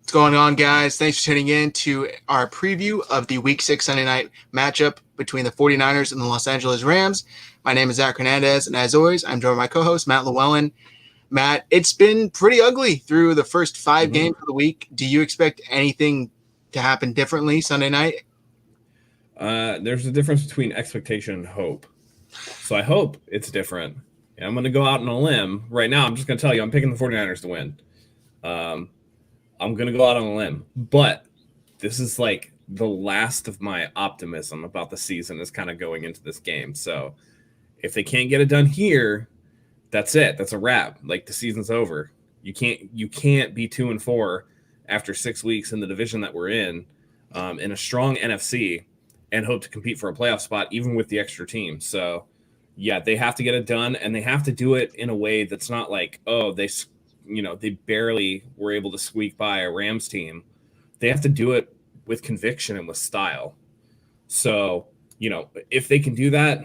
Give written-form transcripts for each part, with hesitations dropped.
What's going on, guys? Thanks for tuning in to our preview of the Week 6 Sunday night matchup between the 49ers and the Los Angeles Rams. My name is Zach Hernandez, and as always, I'm joined by my co-host, Matt Llewellyn. Matt, it's been pretty ugly through the first five games of the week. Do you expect anything to happen differently Sunday night? There's a difference between expectation and hope. So I hope it's different. And I'm going to go out on a limb. Right now, I'm just going to tell you I'm picking the 49ers to win. I'm going to go out on a limb. But this is like the last of my optimism about the season is kind of going into this game. So if they can't get it done here, that's it. That's a wrap. Like, the season's over. You can't be 2-4 after 6 weeks in the division that we're in a strong NFC, and hope to compete for a playoff spot, even with the extra team. So, yeah, they have to get it done, and they have to do it in a way that's not like, oh, they barely were able to squeak by a Rams team. They have to do it with conviction and with style. So, if they can do that,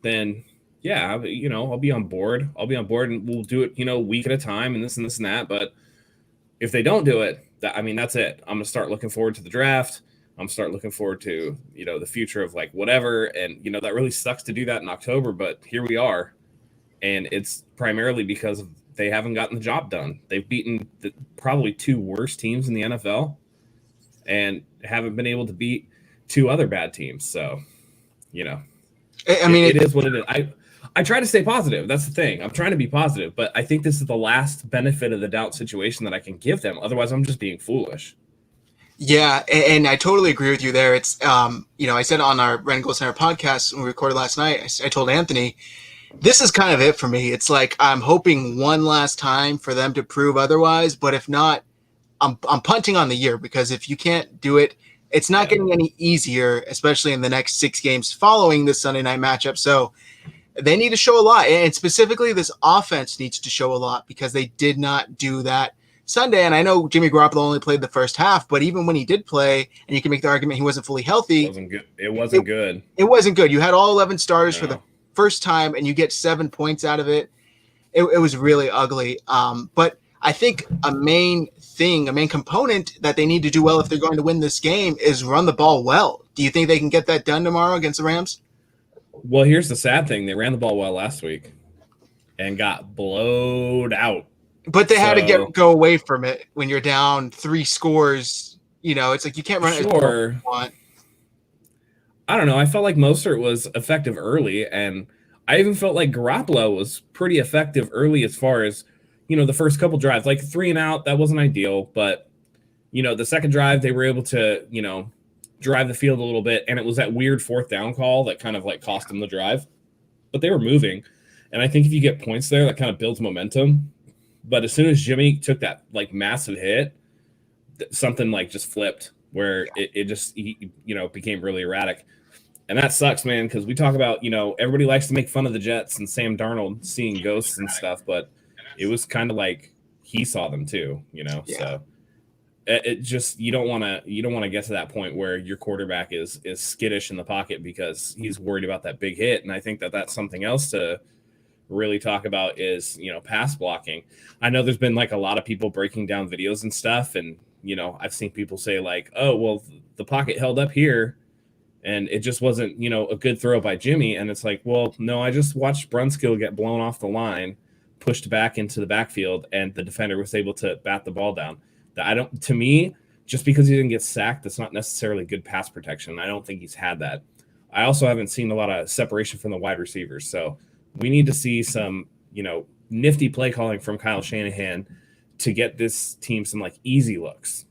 then yeah, I'll be on board. And we'll do it, week at a time and this and that. But if they don't do it, that's it. I'm going to start looking forward to the draft. I'm start looking forward to, the future of like whatever. And, that really sucks to do that in October, but here we are. And it's primarily because they haven't gotten the job done. They've beaten probably two worst teams in the NFL and haven't been able to beat two other bad teams. So, it is what it is. I try to stay positive. That's the thing. I'm trying to be positive, but I think this is the last benefit of the doubt situation that I can give them. Otherwise, I'm just being foolish. Yeah, and I totally agree with you there. It's, I said on our Ren Gold Center podcast when we recorded last night, I told Anthony, this is kind of it for me. It's like I'm hoping one last time for them to prove otherwise, but if not, I'm punting on the year, because if you can't do it, it's not getting any easier, especially in the next 6 games following this Sunday night matchup. So they need to show a lot, and specifically this offense needs to show a lot, because they did not do that Sunday. And I know Jimmy Garoppolo only played the first half, but even when he did play, and you can make the argument he wasn't fully healthy, it wasn't good. It wasn't good. You had all 11 starters for the first time, and you get 7 points out of it. It was really ugly. But I think a main component that they need to do well if they're going to win this game is run the ball well. Do you think they can get that done tomorrow against the Rams? Well, here's the sad thing. They ran the ball well last week and got blowed out. But they had to go away from it when you're down 3 scores. It's like you can't run it as well as you want. I don't know. I felt like Mostert was effective early, and I even felt like Garoppolo was pretty effective early as far as, the first couple drives. Like 3 and out, that wasn't ideal. But, the second drive, they were able to, drive the field a little bit, and it was that weird 4th down call that kind of like cost them the drive. But they were moving, and I think if you get points there, that kind of builds momentum. But as soon as Jimmy took that like massive hit, something like just flipped, where it just became really erratic. And that sucks, man, because we talk about, everybody likes to make fun of the Jets and Sam Darnold seeing ghosts and stuff, but it was kind of like he saw them too, So it just you don't want to get to that point where your quarterback is skittish in the pocket because he's worried about that big hit. And I think that's something else to really talk about is, pass blocking. I know there's been like a lot of people breaking down videos and stuff, and I've seen people say like, oh, well, the pocket held up here and it just wasn't, a good throw by Jimmy. And it's like, well, no, I just watched Brunskill get blown off the line, pushed back into the backfield, and the defender was able to bat the ball down. To me, just because he didn't get sacked, that's not necessarily good pass protection. I don't think he's had that. I also haven't seen a lot of separation from the wide receivers. So we need to see some, nifty play calling from Kyle Shanahan to get this team some like easy looks,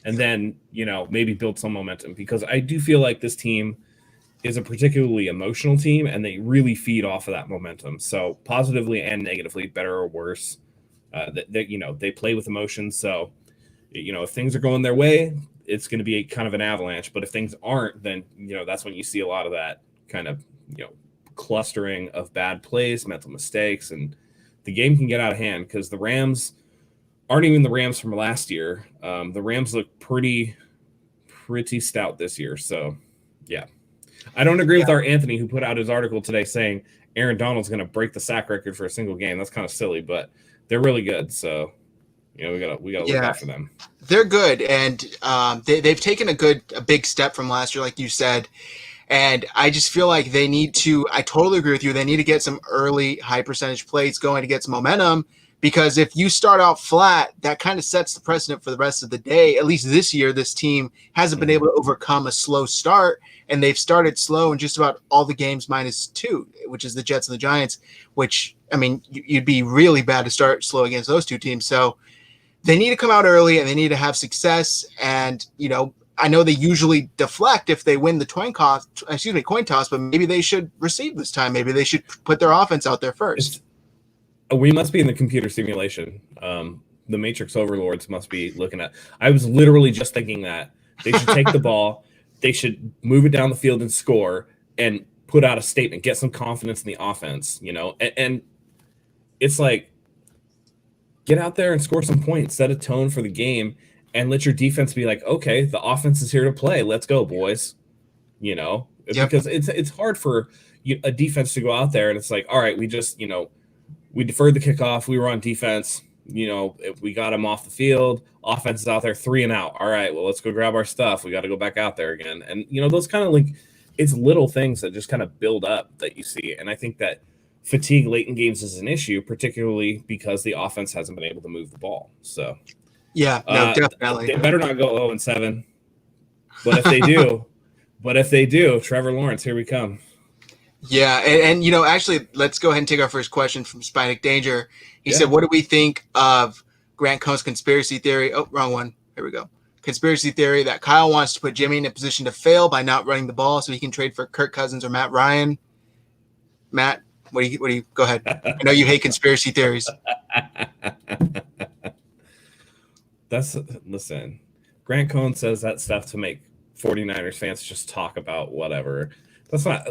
and then, maybe build some momentum, because I do feel like this team is a particularly emotional team, and they really feed off of that momentum. So positively and negatively, better or worse, they play with emotions. So, if things are going their way, it's going to be kind of an avalanche. But if things aren't, then, that's when you see a lot of that kind of, clustering of bad plays, mental mistakes, and the game can get out of hand, because the Rams aren't even the Rams from last year. The Rams look pretty stout this year. So, yeah. I don't agree with our Anthony, who put out his article today saying Aaron Donald's going to break the sack record for a single game. That's kind of silly, but they're really good. So, We gotta look Yeah, out for them. they're good, and they've taken a big step from last year, like you said. And I just feel like they need to. I totally agree with you. They need to get some early high percentage plays going to get some momentum. Because if you start out flat, that kind of sets the precedent for the rest of the day. At least this year, this team hasn't been able to overcome a slow start, and they've started slow in just about all the games -2, which is the Jets and the Giants. Which, I mean, you'd be really bad to start slow against those two teams. So they need to come out early and they need to have success. And, I know they usually deflect if they win the coin toss, but maybe they should receive this time. Maybe they should put their offense out there first. We must be in the computer simulation. The Matrix overlords must be looking at. I was literally just thinking that they should take the ball, they should move it down the field and score, and put out a statement, get some confidence in the offense. And it's like, get out there and score some points, set a tone for the game, and let your defense be like, okay, the offense is here to play. Let's go, boys. Yep. Because it's hard for a defense to go out there and it's like, all right, we just, we deferred the kickoff. We were on defense. We got them off the field. Offense is out there 3 and out. All right, well, let's go grab our stuff. We got to go back out there again. And, those kind of it's little things that just kind of build up that you see. And I think that fatigue late in games is an issue, particularly because the offense hasn't been able to move the ball. So, yeah, no, definitely. They better not go 0-7. But if they do, Trevor Lawrence, here we come. Yeah, and actually, let's go ahead and take our first question from Spinic Danger. He said, what do we think of Grant Cohn's conspiracy theory? Oh, wrong one. Here we go. Conspiracy theory that Kyle wants to put Jimmy in a position to fail by not running the ball so he can trade for Kirk Cousins or Matt Ryan. Matt, what do you go ahead. I know you hate conspiracy theories. Listen, Grant Cohn says that stuff to make 49ers fans just talk about whatever. That's not.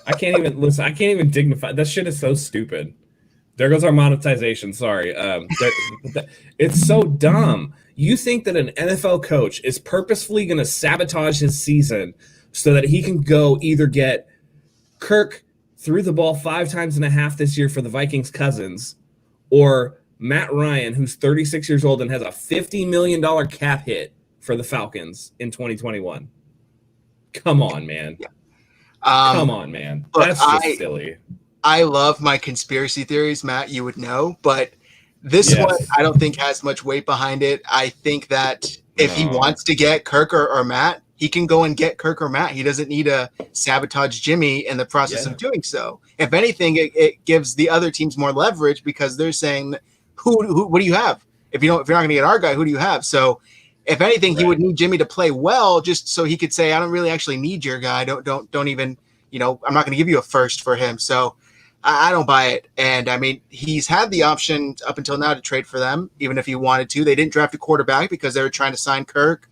I can't even dignify. That shit is so stupid. There goes our monetization. Sorry. It's so dumb. You think that an NFL coach is purposefully going to sabotage his season so that he can go either get Kirk threw the ball 5 times and a half this year for the Vikings Cousins, or Matt Ryan, who's 36 years old and has a $50 million cap hit for the Falcons in 2021. Come on, man. Yeah. Come on, man. That's just silly. I love my conspiracy theories, Matt, you would know, but this one I don't think has much weight behind it. I think that if he wants to get Kirk or Matt, he can go and get Kirk or Matt. He doesn't need to sabotage Jimmy in the process of doing so. If anything, it gives the other teams more leverage because they're saying, what do you have? If you're not going to get our guy, who do you have? So if anything, he would need Jimmy to play well just so he could say, I don't really actually need your guy. Don't even, I'm not going to give you a first for him. So I don't buy it. And I mean, he's had the option up until now to trade for them, even if he wanted to. They didn't draft a quarterback because they were trying to sign Kirk.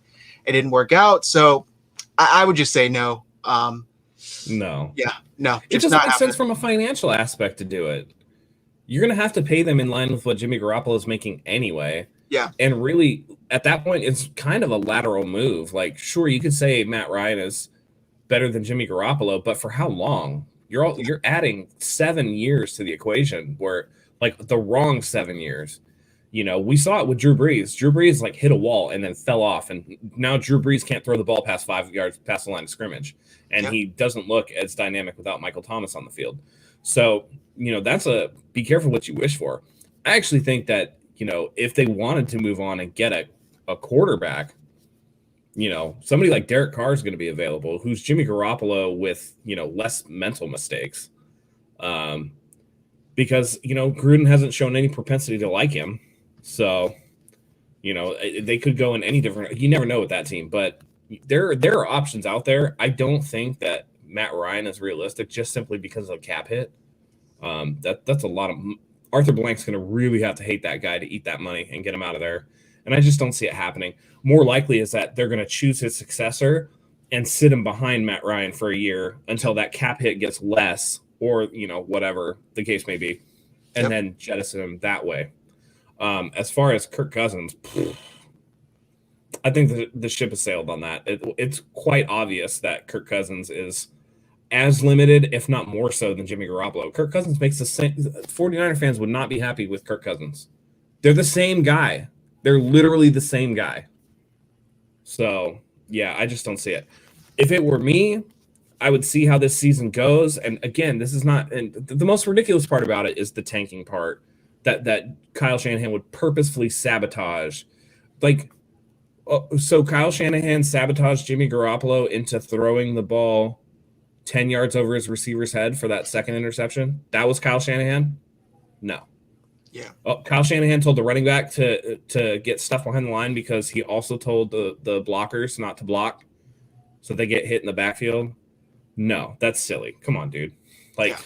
It didn't work out. So I would just say no. No. Yeah, no. It doesn't make sense from a financial aspect to do it. You're going to have to pay them in line with what Jimmy Garoppolo is making anyway. Yeah. And really, at that point, it's kind of a lateral move. Like, sure, you could say Matt Ryan is better than Jimmy Garoppolo, but for how long? You're adding 7 years to the equation, where like the wrong 7 years. We saw it with Drew Brees. Drew Brees hit a wall and then fell off, and now Drew Brees can't throw the ball past 5 yards past the line of scrimmage, and he doesn't look as dynamic without Michael Thomas on the field. So that's be careful what you wish for. I actually think that if they wanted to move on and get a quarterback, somebody like Derek Carr is going to be available, who's Jimmy Garoppolo with, less mental mistakes. Because, Gruden hasn't shown any propensity to like him. So, they could go in any different, you never know with that team, but there are options out there. I don't think that Matt Ryan is realistic just simply because of cap hit. That's a lot of, Arthur Blank's going to really have to hate that guy to eat that money and get him out of there. And I just don't see it happening. More likely is that they're going to choose his successor and sit him behind Matt Ryan for a year until that cap hit gets less, or, whatever the case may be, and then jettison him that way. As far as Kirk Cousins, I think the ship has sailed on that. It's quite obvious that Kirk Cousins is as limited, if not more so, than Jimmy Garoppolo. Kirk Cousins makes the same. 49er fans would not be happy with Kirk Cousins. They're the same guy. They're literally the same guy. So, yeah, I just don't see it. If it were me, I would see how this season goes. And again, this is not. And the most ridiculous part about it is the tanking part that Kyle Shanahan would purposefully sabotage. Like, so Kyle Shanahan sabotaged Jimmy Garoppolo into throwing the ball 10 yards over his receiver's head for that second interception. That was Kyle Shanahan? No. Yeah. Oh, Kyle Shanahan told the running back to get stuff behind the line because he also told the blockers not to block so they get hit in the backfield. No, that's silly. Come on, dude. Like,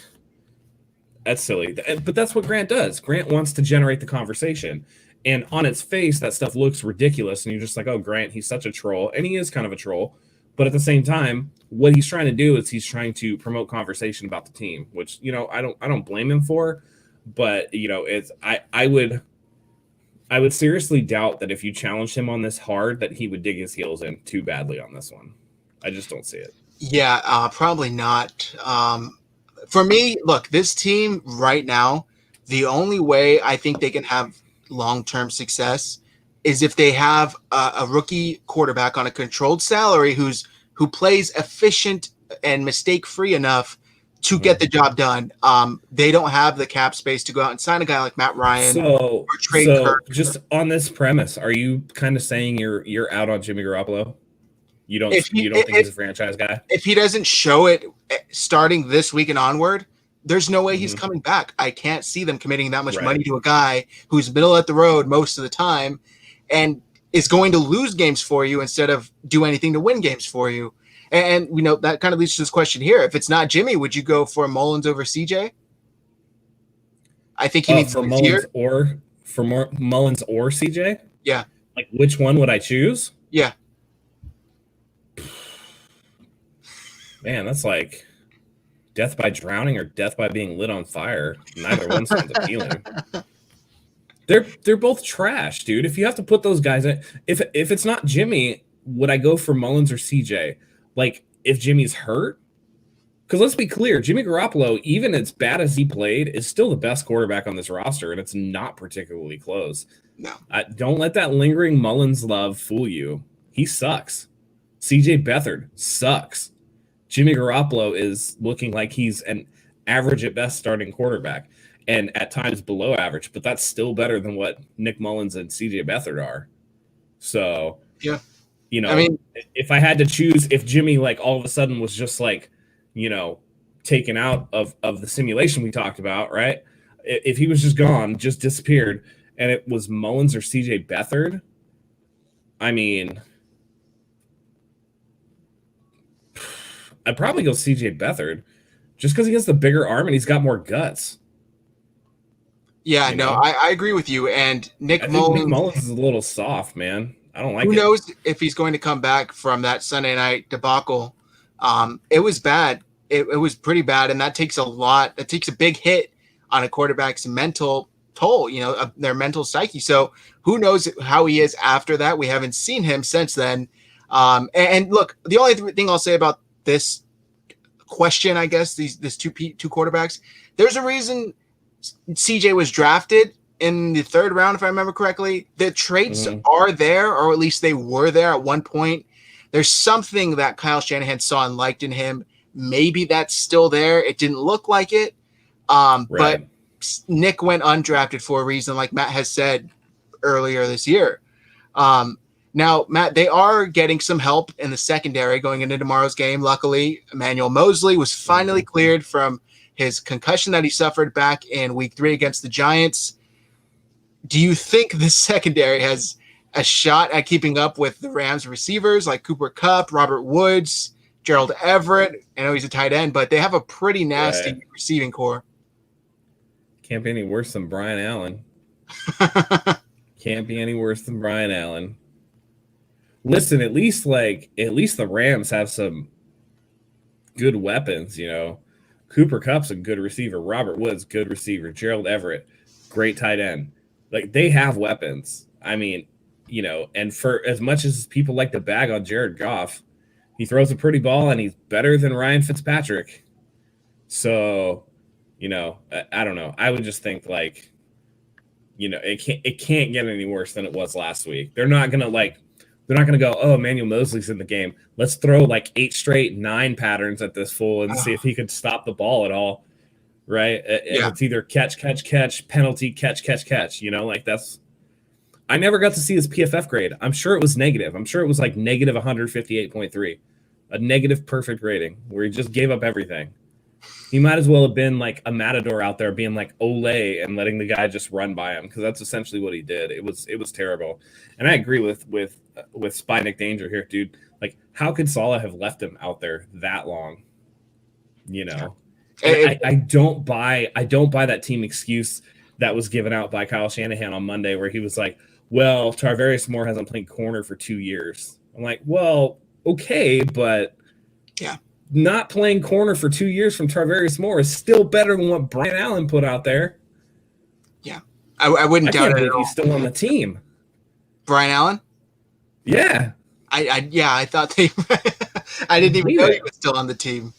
that's silly. But that's what Grant does. Grant wants to generate the conversation. And on its face, that stuff looks ridiculous. And you're just like, oh, Grant, he's such a troll. And he is kind of a troll. But at the same time, what he's trying to do is he's trying to promote conversation about the team, which, you know, I don't blame him for. But, you know, it's I would seriously doubt that if you challenged him on this hard, that he would dig his heels in too badly on this one. I just don't see it. Yeah, probably not. For me, look, this team right now, the only way I think they can have long-term success is if they have a rookie quarterback on a controlled salary who plays efficient and mistake-free enough to get the job done. They don't have the cap space to go out and sign a guy like Matt Ryan or trade Kirk. Just on this premise, are you kind of saying you're out on Jimmy Garoppolo? You don't think he's a franchise guy? If he doesn't show it starting this week and onward, there's no way he's coming back. I can't see them committing that much money to a guy who's middle of the road most of the time and is going to lose games for you instead of do anything to win games for you. And you know, that kind of leads to this question here. If it's not Jimmy, would you go for Mullins over CJ? I think he needs for Mullins or CJ? Yeah. Like, which one would I choose? Yeah. Man, that's like death by drowning or death by being lit on fire. Neither one sounds appealing. They're both trash, dude. If you have to put those guys in, if it's not Jimmy, would I go for Mullins or CJ? Like, if Jimmy's hurt? Because let's be clear, Jimmy Garoppolo, even as bad as he played, is still the best quarterback on this roster, and it's not particularly close. No. Don't let that lingering Mullins love fool you. He sucks. CJ Beathard sucks. Jimmy Garoppolo is looking like he's an average at best starting quarterback, and at times below average, but that's still better than what Nick Mullins and CJ Beathard are. So, yeah. You know, I mean, if I had to choose, if Jimmy like all of a sudden was just like, you know, taken out of the simulation we talked about, right? If he was just gone, just disappeared, and it was Mullins or CJ Beathard, I mean, I'd probably go CJ Beathard just because he has the bigger arm and he's got more guts. Yeah, I agree with you. And Nick Mullins is a little soft, man. I don't like it. Who knows if he's going to come back from that Sunday night debacle. It was bad. It was pretty bad, and that takes a lot. It takes a big hit on a quarterback's mental toll, you know, their mental psyche. So who knows how he is after that? We haven't seen him since then. And look, the only thing I'll say about this question, I guess, these two quarterbacks, there's a reason CJ was drafted in the third round, if I remember correctly. The traits are there, or at least they were there at one point. There's something that Kyle Shanahan saw and liked in him. Maybe that's still there. It didn't look like it. But Nick went undrafted for a reason, like Matt has said earlier this year. Now, Matt, they are getting some help in the secondary going into tomorrow's game. Luckily, Emmanuel Mosley was finally cleared from his concussion that he suffered back in week 3 against the Giants. Do you think the secondary has a shot at keeping up with the Rams receivers like Cooper Kupp, Robert Woods, Gerald Everett? I know he's a tight end, but they have a pretty nasty receiving core. Can't be any worse than Brian Allen. Can't be any worse than Brian Allen. Listen, at least the Rams have some good weapons, you know. Cooper Kupp's a good receiver. Robert Woods, good receiver. Gerald Everett, great tight end. Like, they have weapons. I mean, you know, and for as much as people like to bag on Jared Goff, He throws a pretty ball, and he's better than Ryan Fitzpatrick. So, I don't know. I would just think like, it can't get any worse than it was last week. They're not gonna go, oh, Emmanuel Mosley's in the game. Let's throw like 8 straight 9 patterns at this fool and see if he could stop the ball at all. Right? Yeah. It's either catch, penalty, catch. That's. I never got to see his PFF grade. I'm sure it was negative. I'm sure it was like negative 158.3, a negative perfect rating where he just gave up everything. He might as well have been like a matador out there being like Olay and letting the guy just run by him, because that's essentially what he did. It was terrible. And I agree with Spy Nick Danger here, dude. Like, how could Saleh have left him out there that long? I don't buy that team excuse that was given out by Kyle Shanahan on Monday, where he was like, well, Tarvarius Moore hasn't played corner for 2 years. I'm like, well, okay, but yeah, not playing corner for 2 years from Tarvarius Moore is still better than what Brian Allen put out there. Yeah, I wouldn't doubt it. He's still on the team. Brian Allen? Yeah. I thought they. I didn't even know he was still on the team.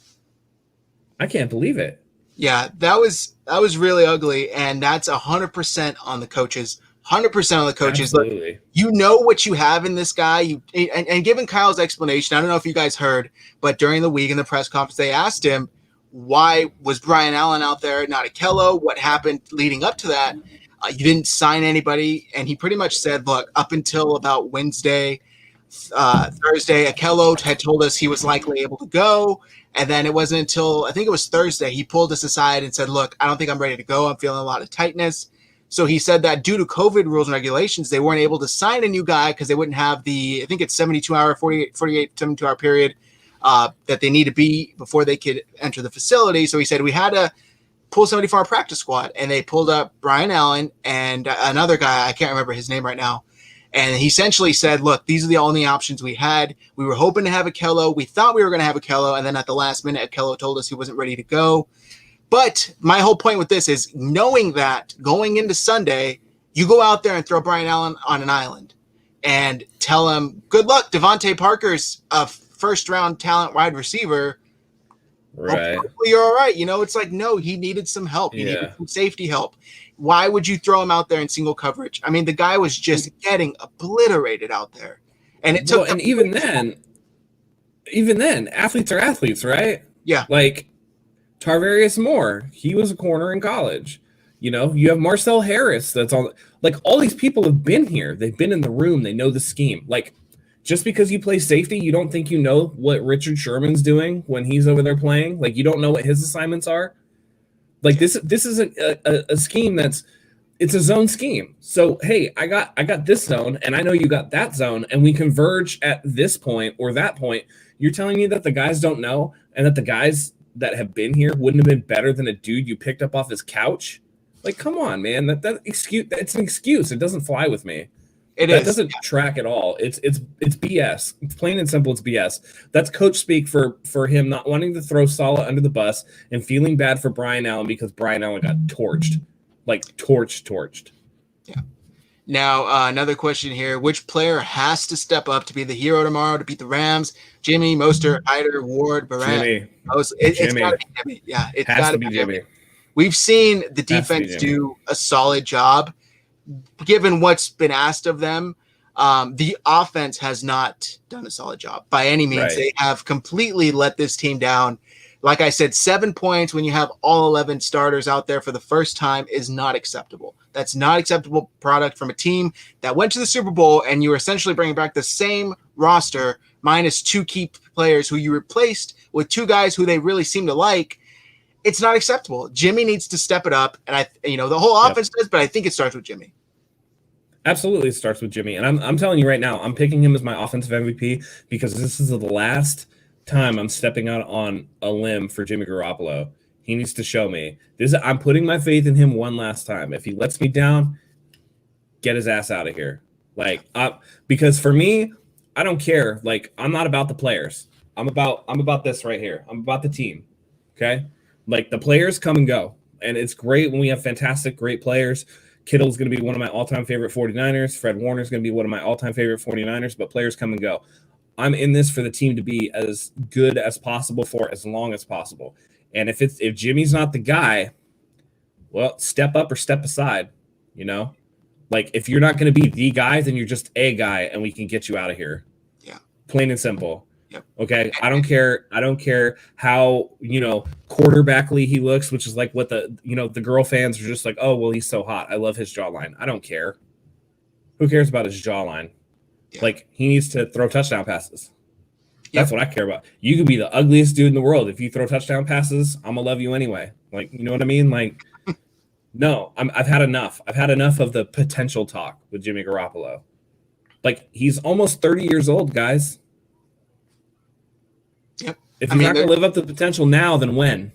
I can't believe it. Yeah, that was really ugly, and that's 100% on the coaches. 100% on the coaches. Absolutely. Look, you know what you have in this guy. And given Kyle's explanation, I don't know if you guys heard, but during the week in the press conference, they asked him, why was Brian Allen out there, not Akello? What happened leading up to that? You didn't sign anybody. And he pretty much said, look, up until about Thursday, Akello had told us he was likely able to go. And then it wasn't until, I think it was Thursday, he pulled us aside and said, look, I don't think I'm ready to go. I'm feeling a lot of tightness. So he said that due to COVID rules and regulations, they weren't able to sign a new guy because they wouldn't have the, I think it's 72-hour period that they need to be before they could enter the facility. So he said we had to pull somebody from our practice squad, and they pulled up Brian Allen and another guy, I can't remember his name right now. And he essentially said, look, these are the only options we had. We were hoping to have Akello. We thought we were going to have Akello. And then at the last minute, Akello told us he wasn't ready to go. But my whole point with this is knowing that going into Sunday, you go out there and throw Brian Allen on an island and tell him, good luck, Devontae Parker's a first-round talent wide receiver. Right. Hopefully you're all right. It's like, no, he needed some help. He needed some safety help. Why would you throw him out there in single coverage? I mean, the guy was just getting obliterated out there. And it took. And even then, athletes are athletes, right? Yeah. Like Tarvarius Moore, he was a corner in college. You have Marcel Harris that's on. Like, all these people have been here. They've been in the room. They know the scheme. Like, just because you play safety, you don't think you know what Richard Sherman's doing when he's over there playing. Like, you don't know what his assignments are. Like, this is a scheme it's a zone scheme. So, hey, I got this zone, and I know you got that zone, and we converge at this point or that point. You're telling me that the guys don't know, and that the guys that have been here wouldn't have been better than a dude you picked up off his couch? Like, come on, man. It's an excuse. It doesn't fly with me. That doesn't track at all. It's BS. It's plain and simple. It's BS. That's coach speak for him not wanting to throw Saleh under the bus and feeling bad for Brian Allen because Brian Allen got torched. Like, torched. Yeah. Now, another question here. Which player has to step up to be the hero tomorrow to beat the Rams? Jimmy, Mostert, Hyder, Ward, Barrett? Jimmy. It's got to be Jimmy. Yeah, it's got to be Jimmy. We've seen the defense do a solid job. Given what's been asked of them, the offense has not done a solid job by any means. Right. They have completely let this team down. Like I said, 7 points when you have all 11 starters out there for the first time is not acceptable. That's not acceptable product from a team that went to the Super Bowl, and you were essentially bringing back the same roster minus 2 key players who you replaced with 2 guys who they really seem to like. It's not acceptable. Jimmy needs to step it up, and the whole offense does, but I think it starts with Jimmy. Absolutely, it starts with Jimmy, and I'm telling you right now, I'm picking him as my offensive MVP because this is the last time I'm stepping out on a limb for Jimmy Garoppolo. He needs to show me this. I'm putting my faith in him one last time. If he lets me down, get his ass out of here. Because for me, I don't care. Like, I'm not about the players. I'm about this right here. I'm about the team. Okay. Like, the players come and go, and it's great when we have fantastic, great players. Kittle's going to be one of my all-time favorite 49ers. Fred Warner's going to be one of my all-time favorite 49ers, but players come and go. I'm in this for the team to be as good as possible for as long as possible. And if Jimmy's not the guy, well, step up or step aside, you know? Like, if you're not going to be the guy, then you're just a guy, and we can get you out of here. Yeah. Plain and simple. Yep. Okay? I don't care how, quarterbackly he looks, which is like what the girl fans are just like, oh, well, he's so hot. I love his jawline. I don't care. Who cares about his jawline? Yeah. Like, he needs to throw touchdown passes. That's what I care about. You could be the ugliest dude in the world. If you throw touchdown passes, I'm going to love you anyway. Like, you know what I mean? Like, no, I've had enough. I've had enough of the potential talk with Jimmy Garoppolo. Like, he's almost 30 years old, guys. Yep. If he's not going to live up to the potential now, then when?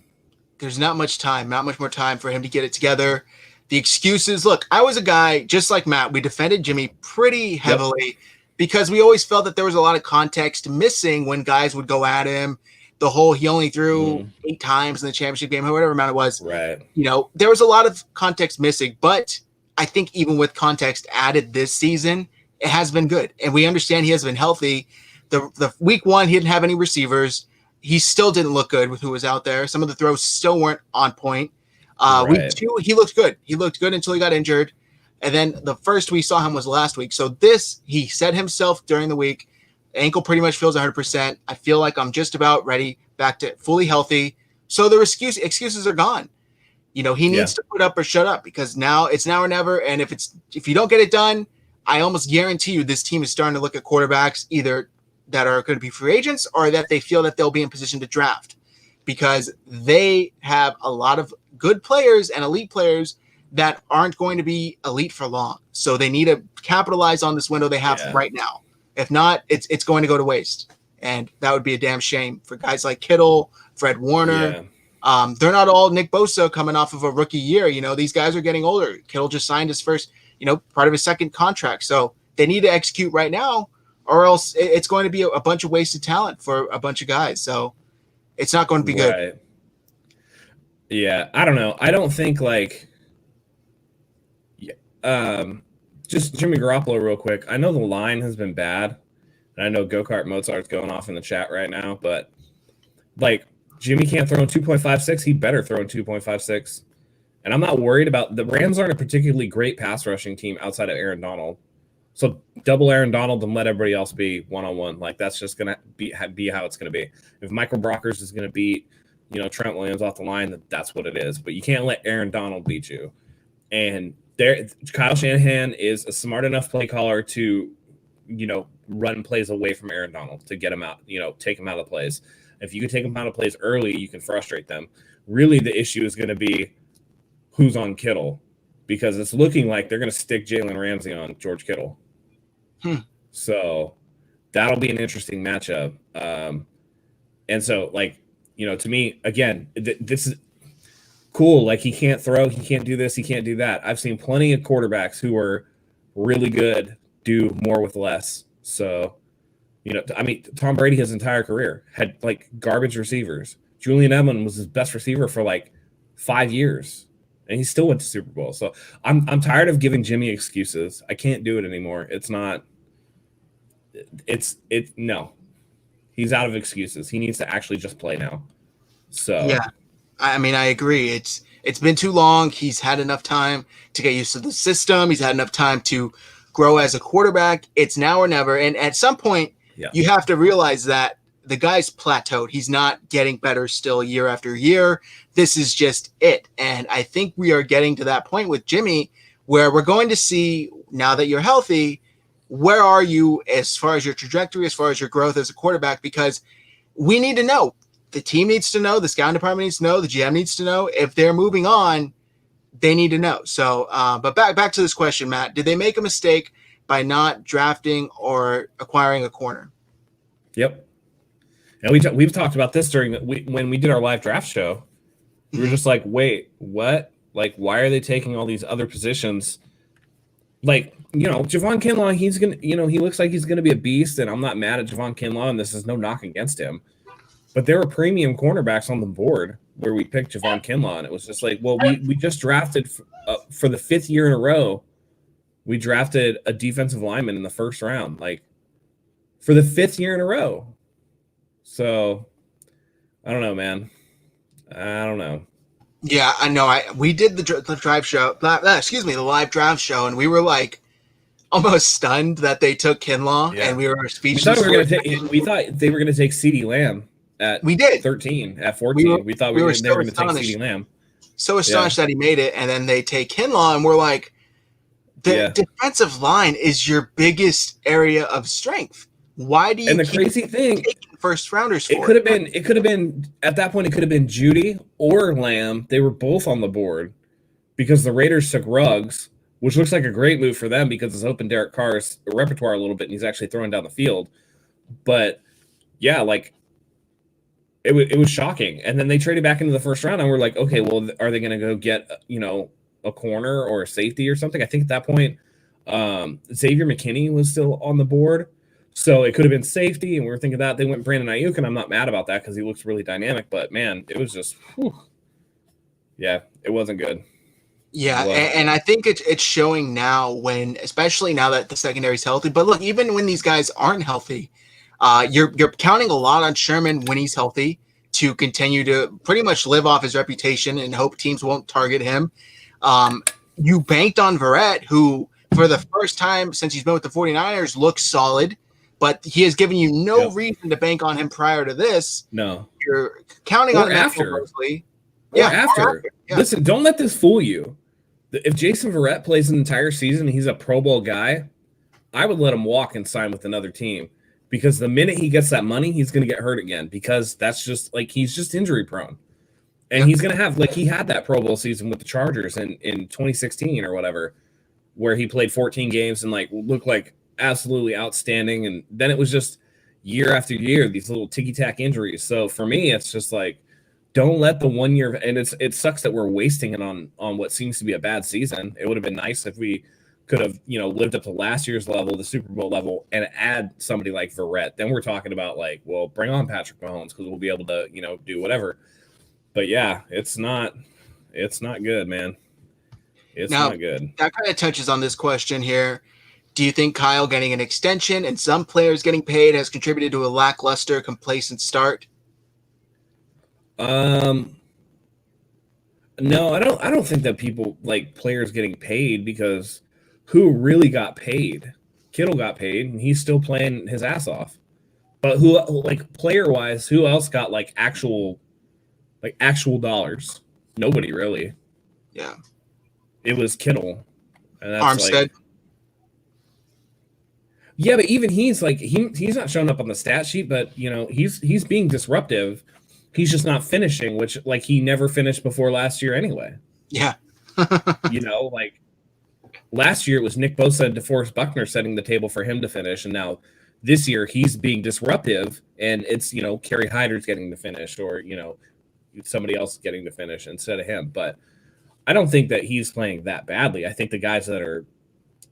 There's not much more time for him to get it together. The excuses, look, I was a guy, just like Matt, we defended Jimmy pretty heavily because we always felt that there was a lot of context missing when guys would go at him. The whole he only threw 8 times in the championship game, whatever amount it was. Right. There was a lot of context missing, but I think even with context added this season, it has been good. And we understand he has been healthy. The week 1, he didn't have any receivers. He still didn't look good with who was out there. Some of the throws still weren't on point. Week 2, he looked good. He looked good until he got injured. And then the first we saw him was last week. So he said himself during the week, ankle pretty much feels 100%. I feel like I'm just about ready, back to fully healthy. So the excuses are gone. He needs to put up or shut up because now it's now or never. And if you don't get it done, I almost guarantee you this team is starting to look at quarterbacks either that are going to be free agents or that they feel that they'll be in position to draft because they have a lot of good players and elite players that aren't going to be elite for long. So they need to capitalize on this window they have right now. If not, it's going to go to waste. And that would be a damn shame for guys like Kittle, Fred Warner. Yeah. They're not all Nick Bosa coming off of a rookie year. These guys are getting older. Kittle just signed his first, part of his second contract. So they need to execute right now or else it's going to be a bunch of wasted talent for a bunch of guys. So it's not going to be good. Yeah. I don't know. I don't think just Jimmy Garoppolo real quick. I know the line has been bad. And I know Go-Kart Mozart's going off in the chat right now, but Jimmy can't throw in 2.56. He better throw in 2.56. And I'm not worried about the Rams aren't a particularly great pass rushing team outside of Aaron Donald. So double Aaron Donald and let everybody else be one-on-one. That's just going to be how it's going to be. If Michael Brockers is going to beat, Trent Williams off the line, that's what it is. But you can't let Aaron Donald beat you. And Kyle Shanahan is a smart enough play caller to, run plays away from Aaron Donald to get him out, take him out of plays. If you can take him out of plays early, you can frustrate them. Really, the issue is going to be who's on Kittle because it's looking like they're going to stick Jalen Ramsey on George Kittle. So that'll be an interesting matchup. And so, to me, again, this is cool. He can't throw, he can't do this, he can't do that. I've seen plenty of quarterbacks who are really good do more with less. So, Tom Brady his entire career had garbage receivers. Julian Edelman was his best receiver for 5 years, and he still went to Super Bowl. So I'm tired of giving Jimmy excuses. I can't do it anymore. No. He's out of excuses. He needs to actually just play now. So yeah. I agree. It's been too long. He's had enough time to get used to the system. He's had enough time to grow as a quarterback. It's now or never. And at some point, you have to realize that the guy's plateaued. He's not getting better still year after year. This is just it. And I think we are getting to that point with Jimmy where we're going to see, now that you're healthy, where are you as far as your trajectory, as far as your growth as a quarterback? Because we need to know. The team needs to know. The scouting department needs to know. The GM needs to know. If they're moving on, they need to know. So, but back to this question, Matt. Did they make a mistake by not drafting or acquiring a corner? Yep. And we've talked about this when we did our live draft show. We were just like, wait, what? Why are they taking all these other positions? Javon Kinlaw, he's going to, he looks like he's going to be a beast, and I'm not mad at Javon Kinlaw, and this is no knock against him. But there were premium cornerbacks on the board where we picked Javon Kinlaw, and it was just we just drafted for the 5th year in a row. We drafted a defensive lineman in the first round. for the 5th year in a row. So I don't know, man. I don't know. Yeah, I know. We did the drive show. The live draft show, and we were like almost stunned that they took Kinlaw, and we were speechless. We thought they were gonna take CeeDee Lamb at 13, at 14. We thought they were gonna take CeeDee Lamb. So astonished that he made it, and then they take Kinlaw, and we're like, the defensive line is your biggest area of strength. Why do you? And the crazy thing, taking first rounders for it could have been at that point. It could have been Judy or Lamb. They were both on the board because the Raiders took Ruggs, which looks like a great move for them because it's opened Derek Carr's repertoire a little bit, and he's actually throwing down the field. But yeah, like it was shocking. And then they traded back into the first round, and we're like, okay, well, are they going to go get a corner or a safety or something? I think at that point, Xavier McKinney was still on the board. So it could have been safety, and we were thinking that. They went Brandon Ayuk, and I'm not mad about that because he looks really dynamic. But, man, it was just it wasn't good. Yeah, and I think it's showing now especially now that the secondary is healthy. But, look, even when these guys aren't healthy, you're counting a lot on Sherman when he's healthy to continue to pretty much live off his reputation and hope teams won't target him. You banked on Verrett, who for the first time since he's been with the 49ers looks solid. But he has given you no reason to bank on him prior to this. No. You're counting on him after. After. Yeah. Listen, don't let this fool you. If Jason Verrett plays an entire season and he's a Pro Bowl guy, I would let him walk and sign with another team. Because the minute he gets that money, he's going to get hurt again. Because that's just, he's just injury prone. And he's going to have, he had that Pro Bowl season with the Chargers in 2016 or whatever, where he played 14 games and, looked like absolutely outstanding, and then it was just year after year these little ticky-tack injuries. So for me, it's just don't let the 1 year, and it sucks that we're wasting it on what seems to be a bad season. It would have been nice if we could have lived up to last year's level, the Super Bowl level, and add somebody like Verrett. Then we're talking about bring on Patrick Mahomes because we'll be able to do whatever. But yeah, it's not good, man. It's not good. That kind of touches on this question here. Do you think Kyle getting an extension and some players getting paid has contributed to a lackluster, complacent start? No, I don't think that people players getting paid, because who really got paid? Kittle got paid, and he's still playing his ass off. But who, player wise, who else got actual dollars? Nobody really. Yeah, it was Kittle, and that's Armstead. Yeah, but even he's he's not showing up on the stat sheet, but he's being disruptive. He's just not finishing, which he never finished before last year anyway. Yeah. Last year it was Nick Bosa and DeForest Buckner setting the table for him to finish, and now this year he's being disruptive, and it's Kerry Hyder's getting to finish, or somebody else getting to finish instead of him. But I don't think that he's playing that badly. I think the guys that are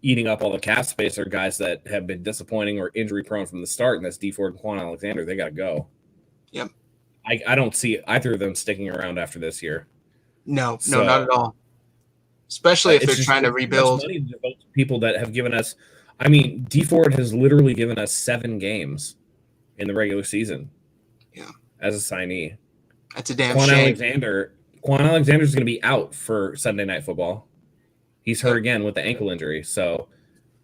eating up all the cap space are guys that have been disappointing or injury prone from the start, and that's D Ford and Quan Alexander. They got to go. Yep. I don't see either of them sticking around after this year. No, not at all. Especially if they're trying to rebuild. Money to devote to people that have given us. I mean, D Ford has literally given us 7 games in the regular season. Yeah. As a signee. That's a damn shame. Quan Alexander's going to be out for Sunday Night Football. He's hurt again with the ankle injury. So,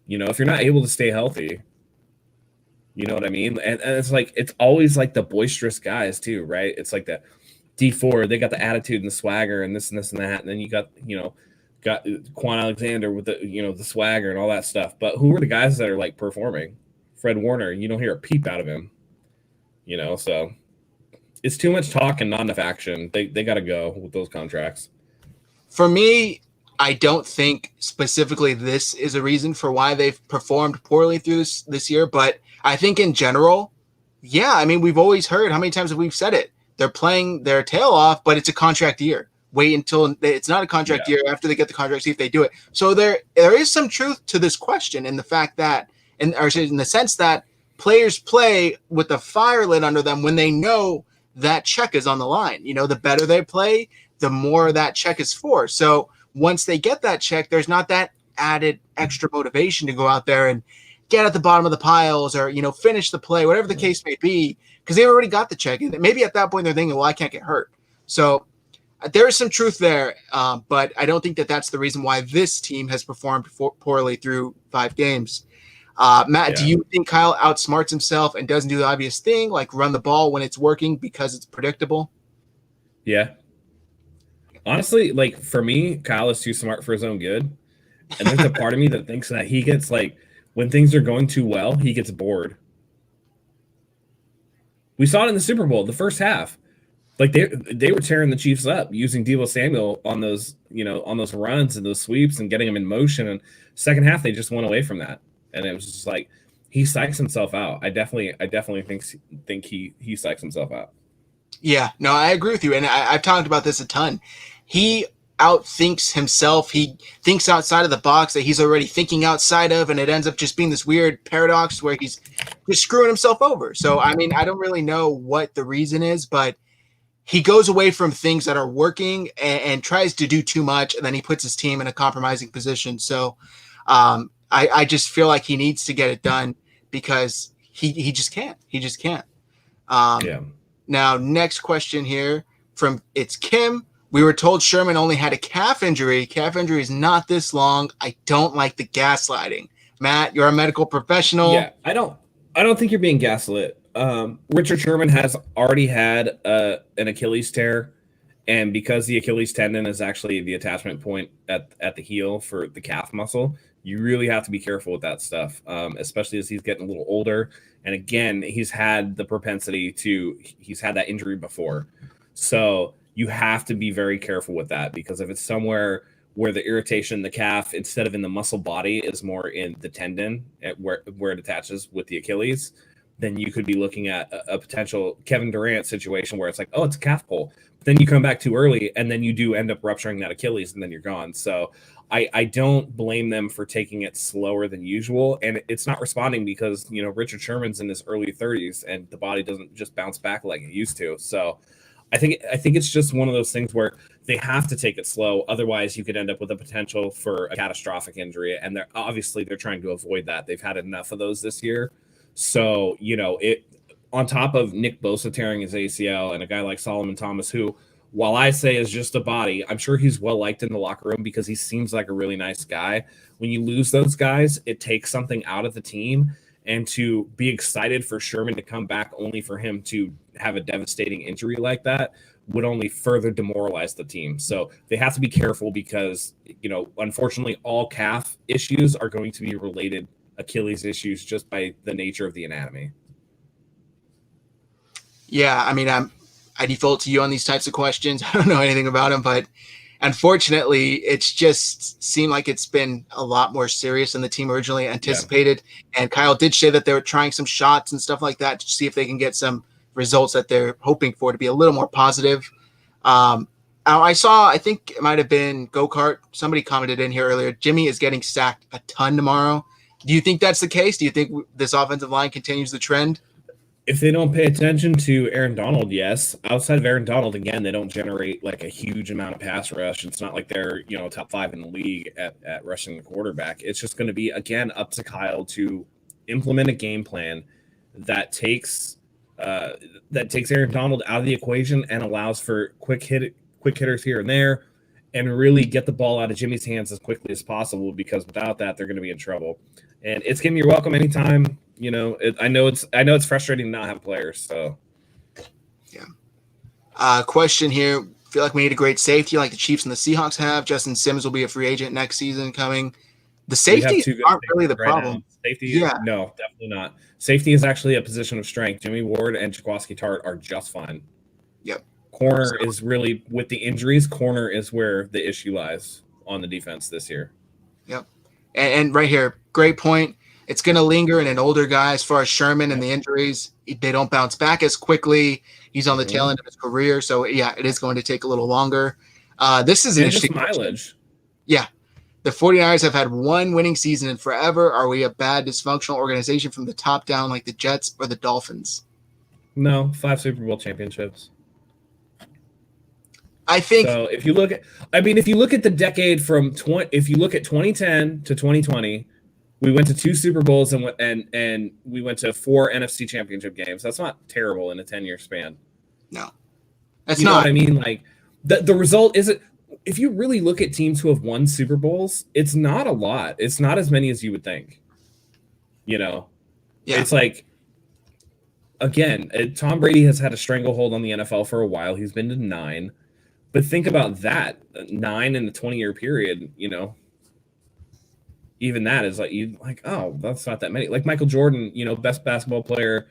if you're not able to stay healthy, you know what I mean? And it's it's always the boisterous guys too, right? It's the D4, they got the attitude and the swagger and this and this and that. And then you got Quan Alexander with the, the swagger and all that stuff. But who are the guys that are performing? Fred Warner, you don't hear a peep out of him, so it's too much talk and not enough action. They got to go with those contracts. For me, I don't think specifically this is a reason for why they've performed poorly through this year, but I think in general, yeah, I mean, we've always heard, how many times have we said it? They're playing their tail off, but it's a contract year. Wait until it's not a contract year after they get the contract, see if they do it. So there is some truth to this question in the fact that, in the sense that players play with the fire lit under them when they know that check is on the line. The better they play, the more that check is for. So once they get that check, there's not that added extra motivation to go out there and get at the bottom of the piles or, finish the play, whatever the case may be, because they've already got the check. And maybe at that point they're thinking, well, I can't get hurt. So there is some truth there, but I don't think that that's the reason why this team has performed poorly through 5 games. Matt, do you think Kyle outsmarts himself and doesn't do the obvious thing, like run the ball when it's working because it's predictable? Yeah. Honestly, like for me, Kyle is too smart for his own good. And there's a part of me that thinks that he gets like, when things are going too well, he gets bored. We saw it in the Super Bowl, the first half. Like they were tearing the Chiefs up using Deebo Samuel on those, on those runs and those sweeps and getting them in motion. And second half, they just went away from that. And it was just like, he psychs himself out. I definitely think he psychs himself out. Yeah, no, I agree with you. And I've talked about this a ton. He outthinks himself. He thinks outside of the box that he's already thinking outside of, and it ends up just being this weird paradox where he's just screwing himself over. So, I mean, I don't really know what the reason is, but he goes away from things that are working and tries to do too much, and then he puts his team in a compromising position. So I just feel like he needs to get it done because he just can't. He just can't. Now, next question here it's Kim. We were told Sherman only had a calf injury. Calf injury is not this long. I don't like the gaslighting. Matt, you're a medical professional. Yeah, I don't think you're being gaslit. Richard Sherman has already had an Achilles tear, and because the Achilles tendon is actually the attachment point at the heel for the calf muscle, you really have to be careful with that stuff, especially as he's getting a little older. And again, he's had that injury before. So you have to be very careful with that, because if it's somewhere where the irritation in the calf, instead of in the muscle body, is more in the tendon where it attaches with the Achilles, then you could be looking at a potential Kevin Durant situation where it's like, oh, it's a calf pull. But then you come back too early, and then you do end up rupturing that Achilles, and then you're gone. So I don't blame them for taking it slower than usual. And it's not responding because, Richard Sherman's in his early 30s, and the body doesn't just bounce back like it used to. So I think it's just one of those things where they have to take it slow. Otherwise, you could end up with a potential for a catastrophic injury. And they're trying to avoid that. They've had enough of those this year. So, on top of Nick Bosa tearing his ACL and a guy like Solomon Thomas, who, while I say is just a body, I'm sure he's well liked in the locker room because he seems like a really nice guy. When you lose those guys, it takes something out of the team. And to be excited for Sherman to come back only for him to have a devastating injury like that would only further demoralize the team. So they have to be careful because, unfortunately, all calf issues are going to be related Achilles issues just by the nature of the anatomy. Yeah, I mean, I default to you on these types of questions. I don't know anything about them, but unfortunately, it's just seemed like it's been a lot more serious than the team originally anticipated. Yeah. And Kyle did say that they were trying some shots and stuff like that to see if they can get some results that they're hoping for to be a little more positive. I think it might have been Go-Kart. Somebody commented in here earlier, Jimmy is getting sacked a ton tomorrow. Do you think that's the case? Do you think this offensive line continues the trend? If they don't pay attention to Aaron Donald, yes. Outside of Aaron Donald, again, they don't generate like a huge amount of pass rush. It's not like they're, top 5 in the league at rushing the quarterback. It's just going to be, again, up to Kyle to implement a game plan that takes Aaron Donald out of the equation and allows for quick hitters here and there, and really get the ball out of Jimmy's hands as quickly as possible, because without that, they're going to be in trouble. And it's Kim, you're welcome anytime. I know it's frustrating to not have players. So, yeah. Question here: feel like we need a great safety like the Chiefs and the Seahawks have. Justin Sims will be a free agent next season coming. The safeties aren't really the problem. Safety, no, definitely not. Safety is actually a position of strength. Jimmy Ward and Jaquiski Tart are just fine. Yep. Corner is really, with the injuries, corner is where the issue lies on the defense this year. Yep. And right here, great point. It's going to linger in an older guy as far as Sherman and the injuries. They don't bounce back as quickly. He's on the tail end of his career. So, yeah, it is going to take a little longer. This is an interesting mileage. Yeah. The 49ers have had one winning season in forever. Are we a bad, dysfunctional organization from the top down like the Jets or the Dolphins? No, 5 Super Bowl championships. I think so. If you look at the decade if you look at 2010 to 2020, We went to 2 Super Bowls and we went to 4 NFC Championship games. That's not terrible in a 10-year span. No, that's You know not. what I mean? Like the result isn't. If you really look at teams who have won Super Bowls, it's not a lot. It's not as many as you would think. You know, it's like, again, Tom Brady has had a stranglehold on the NFL for a while. He's been to 9, but think about that, 9 in a 20-year period. You know, even that is like oh, that's not that many. Like Michael Jordan, you know, best basketball player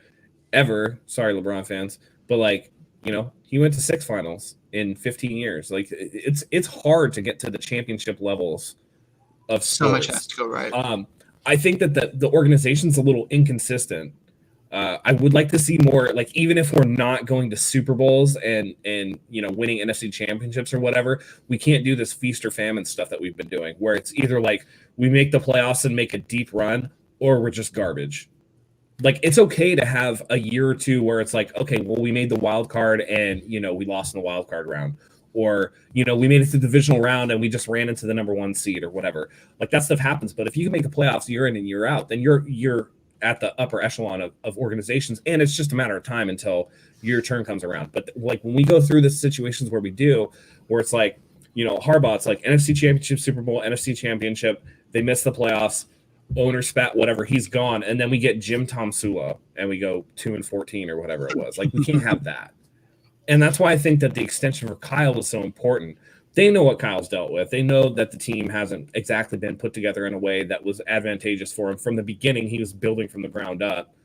ever. Sorry, LeBron fans, but like, you know, he went to 6 finals in 15 years. Like it's hard to get to the championship levels of sports. So much has to go right. I think that the organization's a little inconsistent. I would like to see more, like, even if we're not going to Super Bowls and you know, winning NFC championships or whatever, we can't do this feast or famine stuff that we've been doing, where it's either like we make the playoffs and make a deep run, or we're just garbage. Like, it's okay to have a year or two where it's like, okay, well, we made the wild card and, you know, we lost in the wild card round, or, you know, we made it to the divisional round and we just ran into the number 1 seed or whatever. Like, that stuff happens. But if you can make the playoffs year in and year out, then you're at the upper echelon of organizations, and it's just a matter of time until your turn comes around. But like, when we go through the situations where it's like, you know, Harbaugh, it's like NFC Championship, Super Bowl, NFC Championship, they miss the playoffs, owner spat, whatever, he's gone, and then we get Jim Tom Sula and we go 2-14 or whatever it was. Like, we can't have that. And that's why I think that the extension for Kyle is so important. They know what Kyle's dealt with. They know that the team hasn't exactly been put together in a way that was advantageous for him. From the beginning, he was building from the ground up.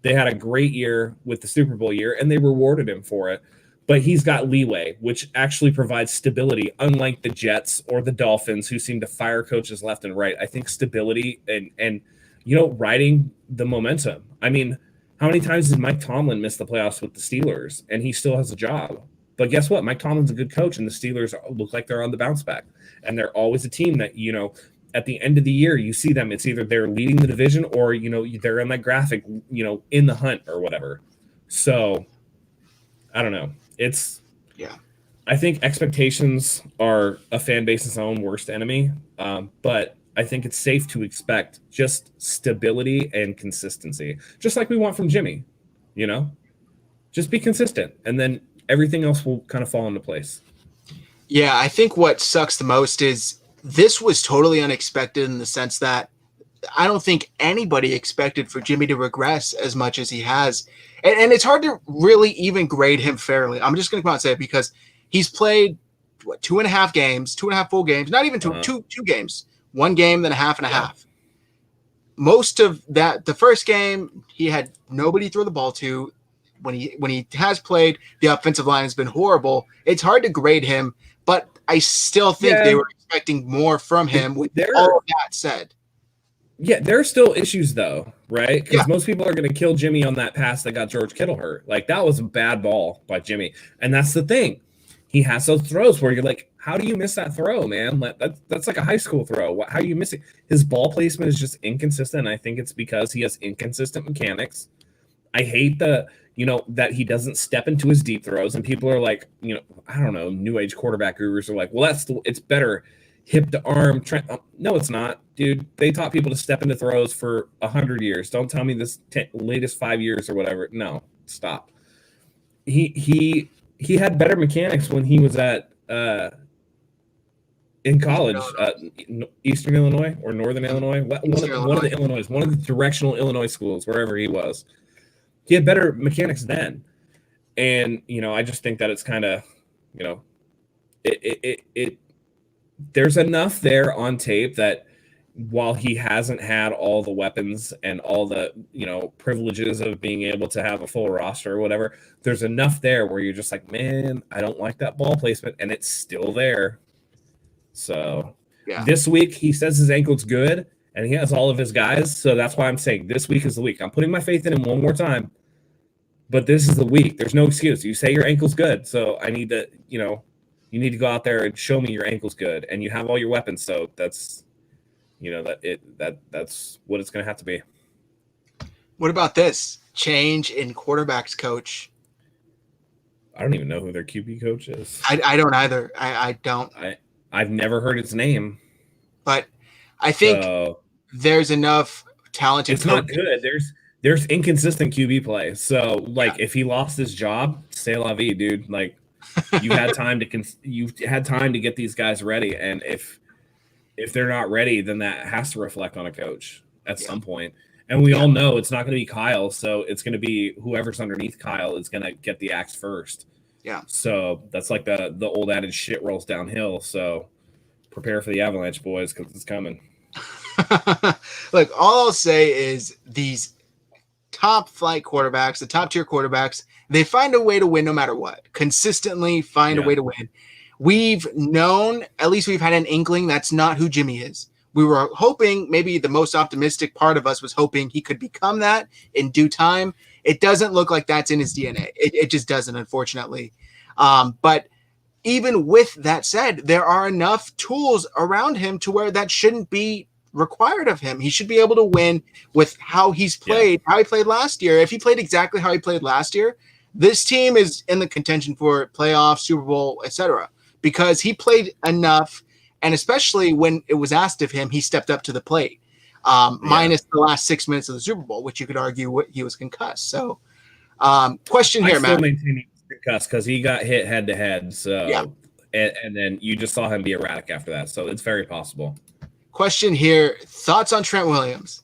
They had a great year with the Super Bowl year, and they rewarded him for it. But he's got leeway, which actually provides stability, unlike the Jets or the Dolphins, who seem to fire coaches left and right. I think stability and you know, riding the momentum. I mean, how many times did Mike Tomlin miss the playoffs with the Steelers, and he still has a job? But guess what? Mike Tomlin's a good coach, and the Steelers look like they're on the bounce back. And they're always a team that, you know, at the end of the year, you see them. It's either they're leading the division or, you know, they're in that graphic, you know, in the hunt or whatever. So, I don't know. I think expectations are a fan base's own worst enemy. But I think it's safe to expect just stability and consistency, just like we want from Jimmy, you know? Just be consistent, and then everything else will kind of fall into place. Yeah, I think what sucks the most is this was totally unexpected in the sense that I don't think anybody expected for Jimmy to regress as much as he has. And it's hard to really even grade him fairly. I'm just going to come out and say it because he's played, 2.5 games, 2.5 full games, not even two games, 1 game, then a half and a half. Most of that, the first game, he had nobody to throw the ball to. When he has played, the offensive line has been horrible. It's hard to grade him, but I still think they were expecting more from him with all of that said. Yeah, there are still issues, though, right? Because most people are going to kill Jimmy on that pass that got George Kittle hurt. Like, that was a bad ball by Jimmy. And that's the thing. He has those throws where you're like, how do you miss that throw, man? That's like a high school throw. How are you missing? His ball placement is just inconsistent. I think it's because he has inconsistent mechanics. I hate that he doesn't step into his deep throws, and people are like, you know, I don't know, new age quarterback gurus are like, well, it's better hip to arm. No, it's not, dude. They taught people to step into throws for 100 years. Don't tell me this latest 5 years or whatever. No, stop. He had better mechanics when he was at in college, Eastern Illinois or Northern Illinois, one of the Illinois, one of the directional Illinois schools, wherever he was. He had better mechanics then. And, you know, I just think that it's kind of, you know, there's enough there on tape that while he hasn't had all the weapons and all the, you know, privileges of being able to have a full roster or whatever, there's enough there where you're just like, man, I don't like that ball placement, and it's still there. So this week he says his ankle's good and he has all of his guys. So that's why I'm saying this week is the week. I'm putting my faith in him one more time, but this is the week. There's no excuse. You say your ankle's good. So I need to, you know, you need to go out there and show me your ankle's good, and you have all your weapons. So that's, you know, that's what it's going to have to be. What about this change in quarterbacks coach? I don't even know who their QB coach is. I don't either. I don't. I've never heard his name. But I think there's enough talented It's not good. There's inconsistent QB play. So like if he lost his job, c'est la vie, dude. Like you had time to get these guys ready, and if they're not ready, then that has to reflect on a coach at some point. And we all know it's not going to be Kyle, so it's going to be whoever's underneath Kyle is going to get the axe first. Yeah. So that's like the old adage, shit rolls downhill. So prepare for the avalanche, boys, because it's coming. Look, all I'll say is these top flight quarterbacks, the top tier quarterbacks, they find a way to win no matter what. Consistently find a way to win. We've known, at least we've had an inkling, that's not who Jimmy is. We were hoping, maybe the most optimistic part of us was hoping he could become that in due time. It doesn't look like that's in his DNA. It just doesn't, unfortunately. But even with that said, there are enough tools around him to where that shouldn't be required of him. He should be able to win with how he's played, how he played last year. If he played exactly how he played last year, this team is in the contention for playoffs, Super Bowl, etc. Because he played enough, and especially when it was asked of him, he stepped up to the plate. Minus the last 6 minutes of the Super Bowl, which you could argue he was concussed. So, question here, Matt. I still maintain he was concussed because he got hit head to head. So, and then you just saw him be erratic after that. So it's very possible. Question here: thoughts on Trent Williams?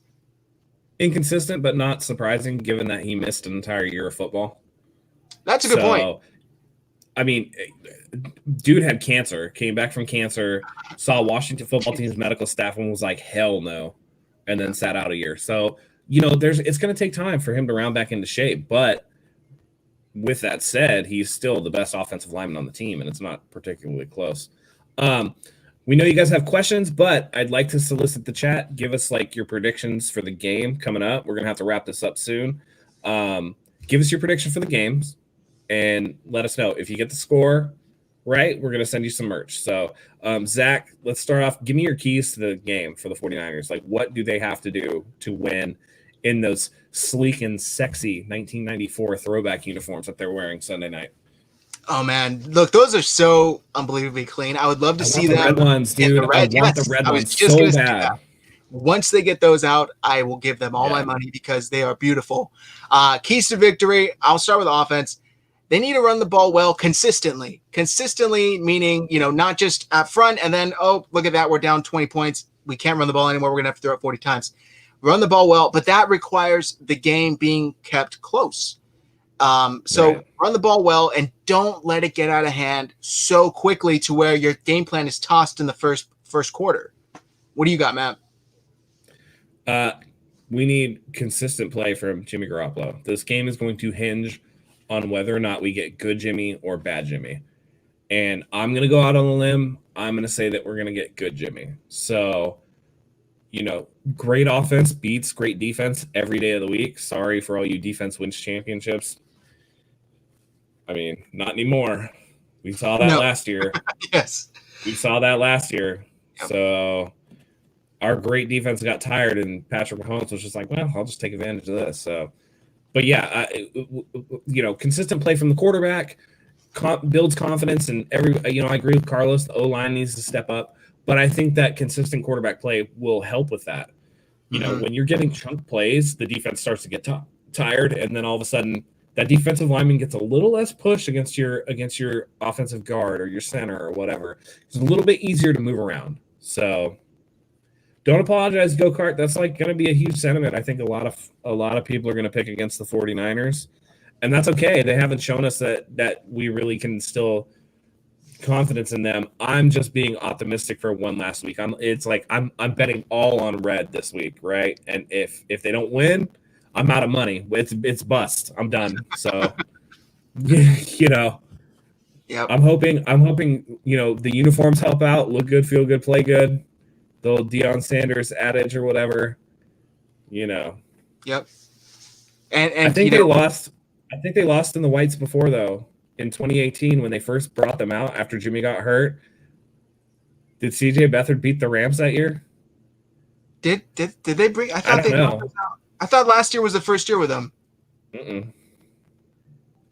Inconsistent, but not surprising, given that he missed an entire year of football. That's a good point. I mean, dude had cancer, came back from cancer, saw Washington football team's medical staff and was like, hell no, and then sat out a year. So, it's going to take time for him to round back into shape. But with that said, he's still the best offensive lineman on the team, and it's not particularly close. We know you guys have questions, but I'd like to solicit the chat. Give us your predictions for the game coming up. We're going to have to wrap this up soon. Give us your prediction for the games. And let us know if you get the score right. We're going to send you some merch. So, Zach, let's start off. Give me your keys to the game for the 49ers. What do they have to do to win in those sleek and sexy 1994 throwback uniforms that they're wearing Sunday night? Oh, man. Look, those are so unbelievably clean. I would love to see them. The red ones, dude. I want the red ones so bad. Once they get those out, I will give them all my money because they are beautiful. Keys to victory. I'll start with offense. They need to run the ball well consistently. Consistently meaning, not just up front and then, oh, look at that, we're down 20 points. We can't run the ball anymore. We're going to have to throw it 40 times. Run the ball well, but that requires the game being kept close. Run the ball well and don't let it get out of hand so quickly to where your game plan is tossed in the first quarter. What do you got, Matt? We need consistent play from Jimmy Garoppolo. This game is going to hinge on whether or not we get good Jimmy or bad Jimmy. And I'm going to go out on a limb. I'm going to say that we're going to get good Jimmy. So, great offense beats great defense every day of the week. Sorry for all you defense wins championships. I mean, not anymore. We saw that last year. Yes. We saw that last year. Yep. So our great defense got tired, and Patrick Mahomes was just like, well, I'll just take advantage of this. So, but yeah, consistent play from the quarterback builds confidence, and I agree with Carlos. The O-line needs to step up, but I think that consistent quarterback play will help with that. When you're getting chunk plays, the defense starts to get tired, and then all of a sudden that defensive lineman gets a little less push against your offensive guard or your center or whatever. It's a little bit easier to move around. So don't apologize, Go-Kart. That's going to be a huge sentiment. I think a lot of people are going to pick against the 49ers, and that's okay. They haven't shown us that we really can still confidence in them. I'm just being optimistic for one last week. I'm betting all on red this week, right? And if they don't win, I'm out of money. It's bust. I'm done. So Yep. I'm hoping the uniforms help out, look good, feel good, play good. The old Deion Sanders adage or whatever, Yep. And I think they lost. I think they lost in the whites before, though, in 2018 when they first brought them out after Jimmy got hurt. Did CJ Beathard beat the Rams that year? Did they bring? I thought they know. I thought last year was the first year with them. Mm-mm.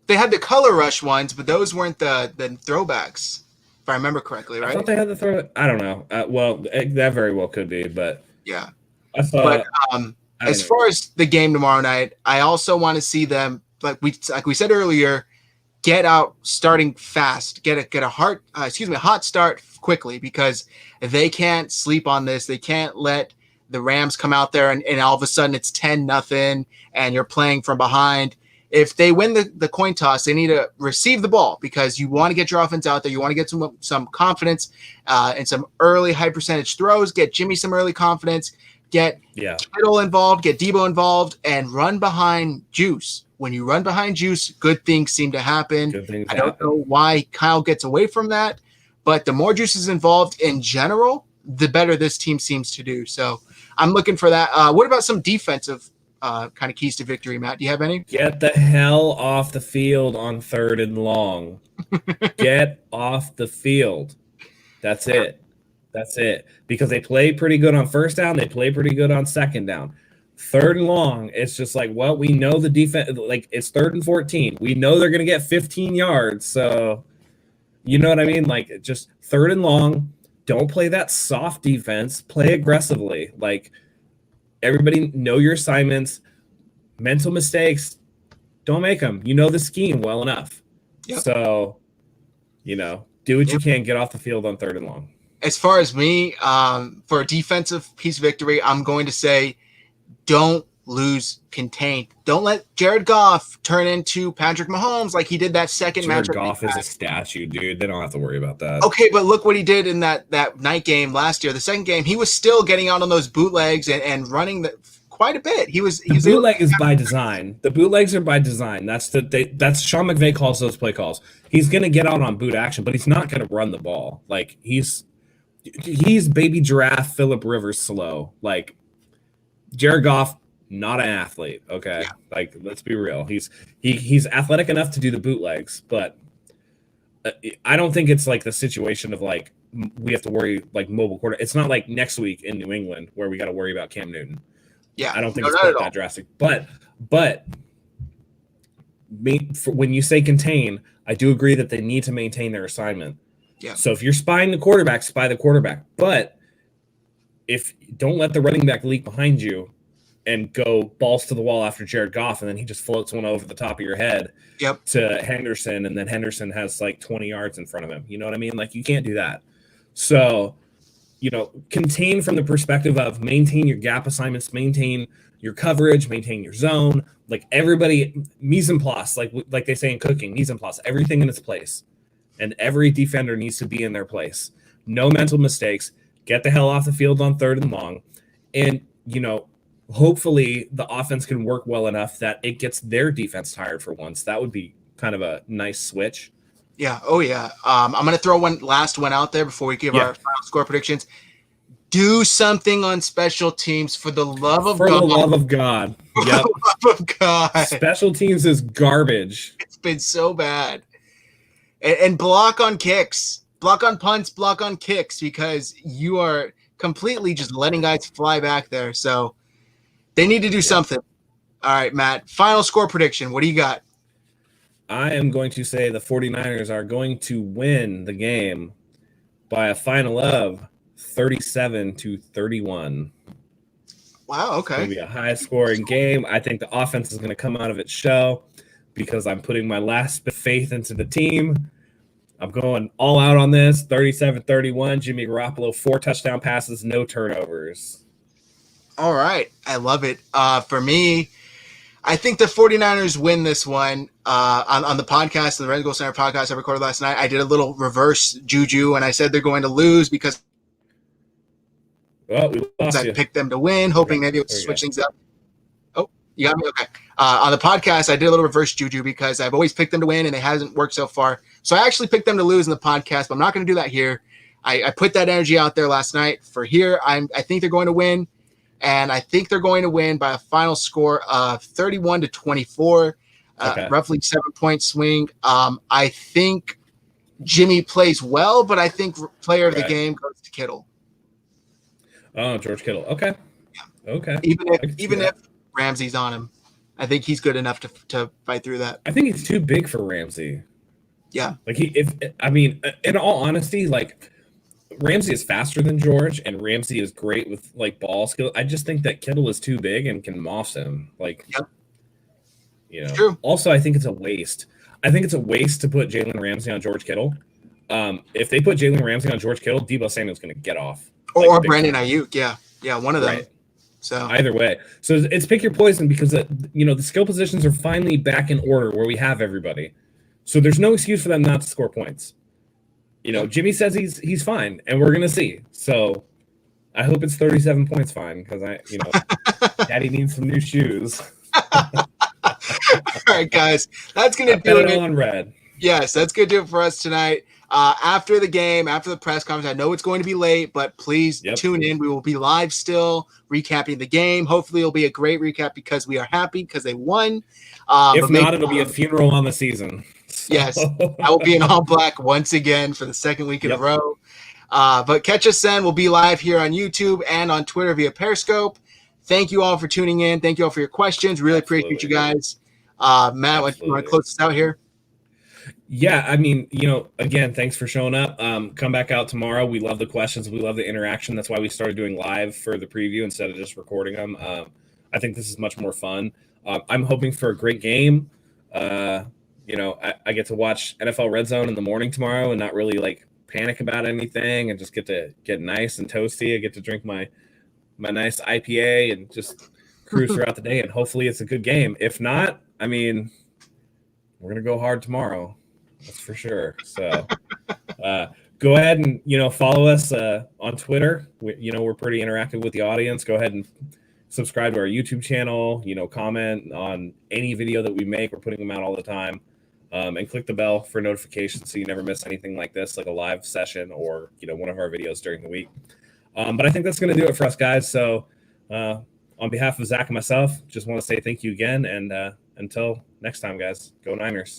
They had the color rush ones, but those weren't the throwbacks, if I remember correctly, right? I thought they had the throw. I don't know. Well, that very well could be, but yeah. I saw. But as far as the game tomorrow night, I also want to see them, like we said earlier, get out starting fast, get a hot start quickly, because they can't sleep on this. They can't let the Rams come out there and all of a sudden it's 10-0 and you're playing from behind. If they win the coin toss, they need to receive the ball, because you want to get your offense out there. You want to get some confidence and some early high percentage throws. Get Jimmy some early confidence. Get Kittle involved. Get Debo involved, and run behind Juice. When you run behind Juice, good things seem to happen. I don't know why Kyle gets away from that, but the more Juice is involved in general, the better this team seems to do. So I'm looking for that. What about some defensive kind of keys to victory, Matt? Do you have any? Get the hell off the field on 3rd and long. Get off the field. That's it. That's it. Because they play pretty good on 1st down. They play pretty good on 2nd down. 3rd and long, it's just like, well, we know the defense, like it's 3rd and 14. We know they're going to get 15 yards. So, you know what I mean? Like, just 3rd and long. Don't play that soft defense. Play aggressively. Like, everybody know your assignments. Mental mistakes, don't make them. You know the scheme well enough. Yep. So, do what you can. Get off the field on 3rd and long. As far as me, for a defensive piece of victory, I'm going to say don't lose contained. Don't let Jared Goff turn into Patrick Mahomes like he did that second match. Jared Goff is a statue, dude. They don't have to worry about that. Okay, but look what he did in that night game last year. The second game, he was still getting out on those bootlegs and running quite a bit. The bootleg is by design. The bootlegs are by design. That's Sean McVay calls those play calls. He's gonna get out on boot action, but he's not gonna run the ball. Like he's baby giraffe Phillip Rivers slow. Like Jared Goff, not an athlete. Okay, like let's be real. He's athletic enough to do the bootlegs, but I don't think it's like the situation of like we have to worry like mobile quarter. It's not like next week in New England where we got to worry about Cam Newton. Yeah, I don't think it's quite that drastic. But when you say contain, I do agree that they need to maintain their assignment. Yeah. So if you're spying the quarterback, spy the quarterback. But don't let the running back leak behind you and go balls to the wall after Jared Goff, and then he just floats one over the top of your head to Henderson, and then Henderson has like 20 yards in front of him. You know what I mean? Like you can't do that. So contain from the perspective of maintain your gap assignments, maintain your coverage, maintain your zone. Like everybody, mise en place, like they say in cooking, mise en place, everything in its place. And every defender needs to be in their place. No mental mistakes. Get the hell off the field on 3rd and long. And, hopefully the offense can work well enough that it gets their defense tired for once. That would be kind of a nice switch. Yeah. Oh, yeah. I'm going to throw one last one out there before we give our final score predictions. Do something on special teams for the love of God. For the love of God. For the love of God. Special teams is garbage. It's been so bad. And block on kicks. Block on punts, block on kicks, because you are completely just letting guys fly back there. So they need to do something. All right, Matt. Final score prediction. What do you got? I am going to say the 49ers are going to win the game by a final of 37-31. Wow, okay. It's going to be a high-scoring game. I think the offense is going to come out of its shell because I'm putting my last bit of faith into the team. I'm going all out on this. 37-31. Jimmy Garoppolo, 4 touchdown passes, no turnovers. All right. I love it. For me, I think the 49ers win this one. On the podcast, the Red Gold Center podcast I recorded last night, I did a little reverse juju, and I said they're going to lose because we lost I picked them to win, hoping maybe it would switch things up. Oh, you got me? Okay. On the podcast, I did a little reverse juju because I've always picked them to win, and it hasn't worked so far. So I actually picked them to lose in the podcast, but I'm not going to do that here. I put that energy out there last night. For here, I think they're going to win. And I think they're going to win by a final score of 31-24, roughly 7-point swing. I think Jimmy plays well, but I think player of the game goes to Kittle. Oh, George Kittle. Okay. Yeah. Okay. Even if Ramsey's on him, I think he's good enough to fight through that. I think he's too big for Ramsey. Yeah. Like in all honesty, like Ramsey is faster than George, and Ramsey is great with like ball skill. I just think that Kittle is too big and can moss him. Like, Yep. you know. True. Also, I think it's a waste. I think it's a waste to put Jalen Ramsey on George Kittle. If they put Jalen Ramsey on George Kittle, Deebo Samuel's going to get off. Or, Like, Brandon time. Ayuk. Yeah, one of them. Right. So either way, so it's pick your poison because the skill positions are finally back in order where we have everybody. So there's no excuse for them not to score points. Jimmy says he's fine, and we're gonna see. So I hope it's 37 points fine because Daddy needs some new shoes. all right, guys, that's gonna do Bet it. all on red. Yes, that's gonna do it for us tonight. After the game, after the press conference, I know it's going to be late, but please tune in. We will be live still, recapping the game. Hopefully, it'll be a great recap because we are happy because they won. If not, it'll be a funeral on the season. So. Yes, I will be in all black once again for the second week in a row. But catch us then. We'll be live here on YouTube and on Twitter via Periscope. Thank you all for tuning in. Thank you all for your questions. Really appreciate you guys. Matt, you want to close this out here? Yeah, I mean, again, thanks for showing up. Come back out tomorrow. We love the questions. We love the interaction. That's why we started doing live for the preview instead of just recording them. I think this is much more fun. I'm hoping for a great game. I get to watch NFL Red Zone in the morning tomorrow and not really like panic about anything and just get to get nice and toasty. I get to drink my nice IPA and just cruise throughout the day. And hopefully it's a good game. If not, I mean, we're going to go hard tomorrow. That's for sure. So go ahead and, follow us on Twitter. We're pretty interactive with the audience. Go ahead and subscribe to our YouTube channel, comment on any video that we make. We're putting them out all the time. And click the bell for notifications so you never miss anything like this, like a live session or, one of our videos during the week. But I think that's going to do it for us, guys. So on behalf of Zach and myself, just want to say thank you again. And until next time, guys, go Niners.